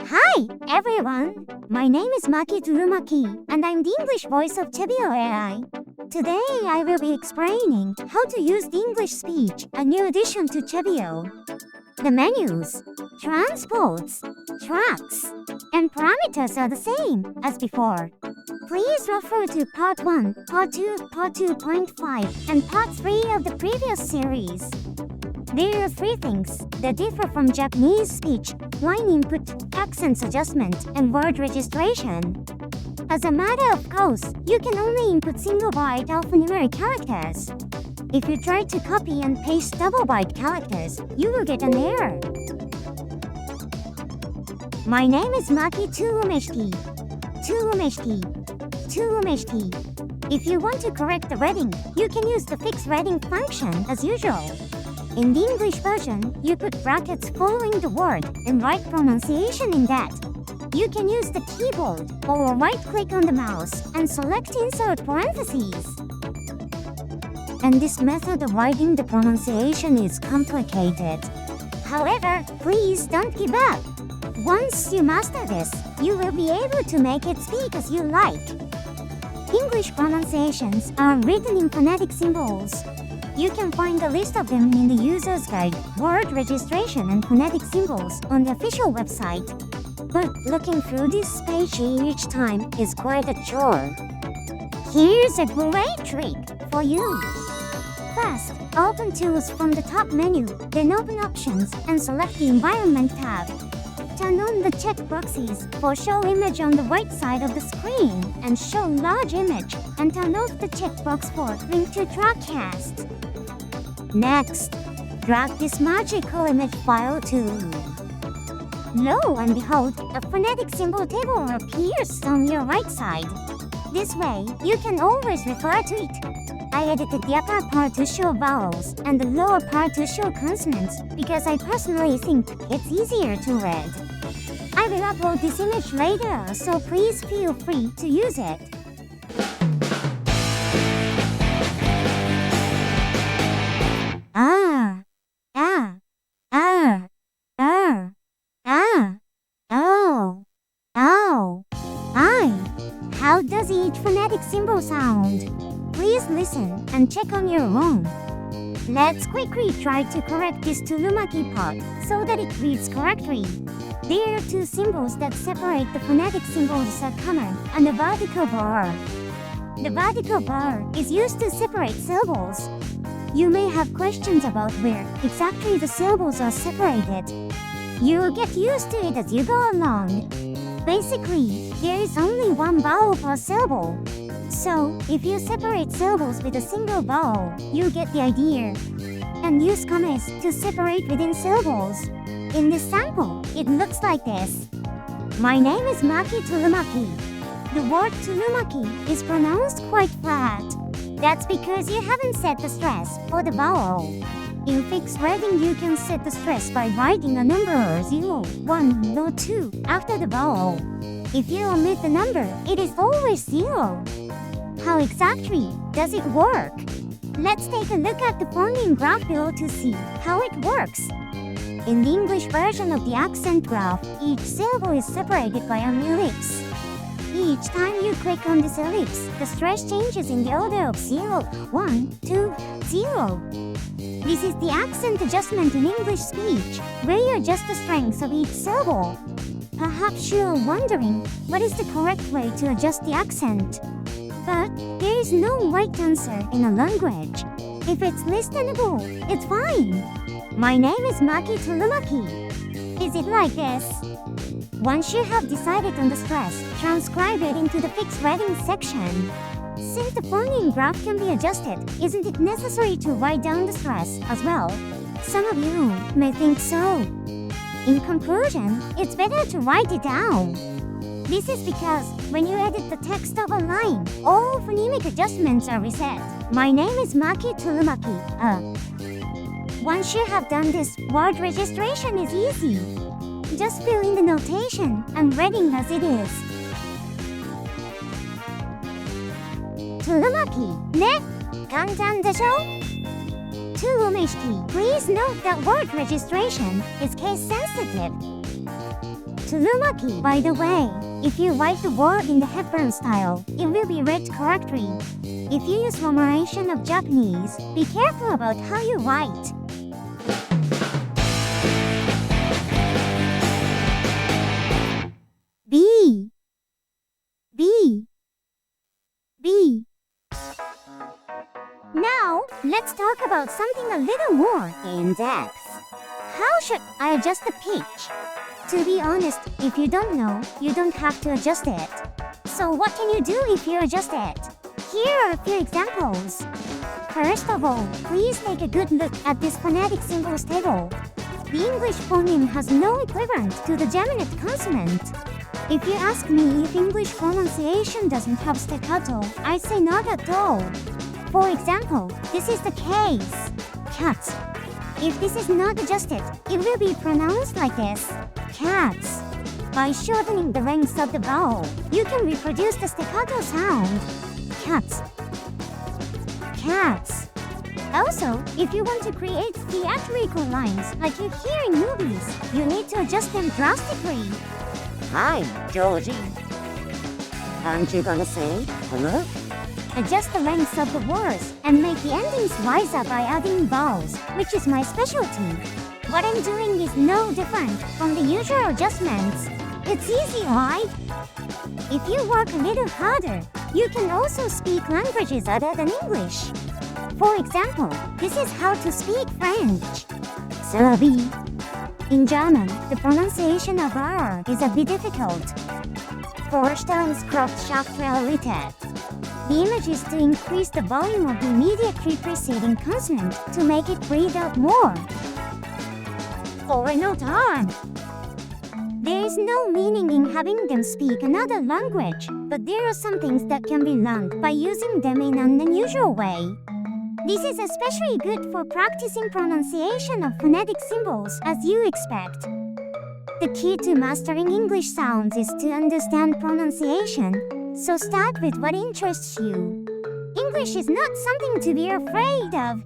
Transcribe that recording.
Hi, everyone. My name is Maki Turumaki, and I'm the English voice of CeVIO AI. Today, I will be explaining how to use the English speech, a new addition to CeVIO. The menus, transports, tracks, and parameters are the same as before. Please refer to Part 1, Part 2, Part 2.5, and Part 3 of the previous series. There are three things that differ from Japanese speech: line input, accent adjustment, and word registration. As a matter of course, you can only input single-byte alphanumeric characters. If you try to copy and paste double-byte characters, you will get an error. My name is Maki Turumaki. If you want to correct the reading, you can use the fix reading function as usual. In the English version, you put brackets following the word and write pronunciation in that. You can use the keyboard or right-click on the mouse and select insert parentheses. And this method of writing the pronunciation is complicated. However, please don't give up. Once you master this, you will be able to make it speak as you like. English pronunciations are written in phonetic symbols. You can find a list of them in the user's guide, word registration and phonetic symbols on the official website. But looking through this page each time is quite a chore. Here's a great trick for you. First, open Tools from the top menu, then open Options and select the Environment tab. Turn on the checkboxes for Show Image on the right side of the screen and Show Large Image, and turn off the checkbox for Link to Trackcast. Next, drag this magical image file to... Lo and behold, a phonetic symbol table appears on your right side. This way, you can always refer to it. I edited the upper part to show vowels and the lower part to show consonants because I personally think it's easier to read. I will upload this image later, so please feel free to use it. How does each phonetic symbol sound? Please listen and check on your own. Let's quickly try to correct this Turumaki part so that it reads correctly. There are two symbols that separate the phonetic symbols are common and a vertical bar. The vertical bar is used to separate syllables. You may have questions about where exactly the syllables are separated. You'll get used to it as you go along. Basically, there is only one vowel per syllable. So, if you separate syllables with a single vowel, you get the idea. And use commas to separate within syllables. In this sample, it looks like this. My name is Maki Turumaki. The word Turumaki is pronounced quite flat. That's because you haven't set the stress for the vowel. In fixed reading, you can set the stress by writing a number 0, 1, or 2 after the vowel. If you omit the number, it is always 0. How exactly does it work? Let's take a look at the phoneme graph below to see how it works. In the English version of the accent graph, each syllable is separated by an ellipse. Each time you click on this ellipse, the stress changes in the order of 0, 1, 2, 0. This is the accent adjustment in English speech, where you adjust the strength of each syllable. Perhaps you're wondering, what is the correct way to adjust the accent? But there is no right answer in a language. If it's listenable, it's fine. My name is Maki Turumaki. Is it like this? Once you have decided on the stress, transcribe it into the fixed reading section. Since the phoneme graph can be adjusted, isn't it necessary to write down the stress as well? Some of you may think so. In conclusion, it's better to write it down. This is because when you edit the text of a line, all phonemic adjustments are reset. My name is Maki Turumaki. Once you have done this, word registration is easy. Just fill in the notation and reading as it is. Turumaki ね、簡単でしょ? too umeshti. Please note that word registration is case sensitive. Tulumaki, by the way, if you write the word in the Hepburn style, it will be read correctly. If you use formulation of Japanese, be careful about how you write. B. Now, let's talk about something a little more in depth. How should I adjust the pitch? To be honest, if you don't know, you don't have to adjust it. So what can you do if you adjust it? Here are a few examples. First of all, please take a good look at this phonetic symbols table. The English phoneme has no equivalent to the Geminate consonant. If you ask me if English pronunciation doesn't have staccato, I say not at all. For example, this is the case. Cats. If this is not adjusted, it will be pronounced like this. Cats. By shortening the length of the vowel, you can reproduce the staccato sound. Cats. Cats. Also, if you want to create theatrical lines like you hear in movies, you need to adjust them drastically. Hi, Georgie. Aren't you gonna say hello? Adjust the lengths of the words and make the endings wiser by adding vowels, which is my specialty. What I'm doing is no different from the usual adjustments. It's easy, right? If you work a little harder, you can also speak languages other than English. For example, this is how to speak French. CeVIO. In German, the pronunciation of R is a bit difficult. Vorstellungskraft. The image is to increase the volume of the immediately preceding consonant to make it breathe out more. Time. There is no meaning in having them speak another language, but there are some things that can be learned by using them in an unusual way. This is especially good for practicing pronunciation of phonetic symbols, as you expect. The key to mastering English sounds is to understand pronunciation, so start with what interests you. English is not something to be afraid of.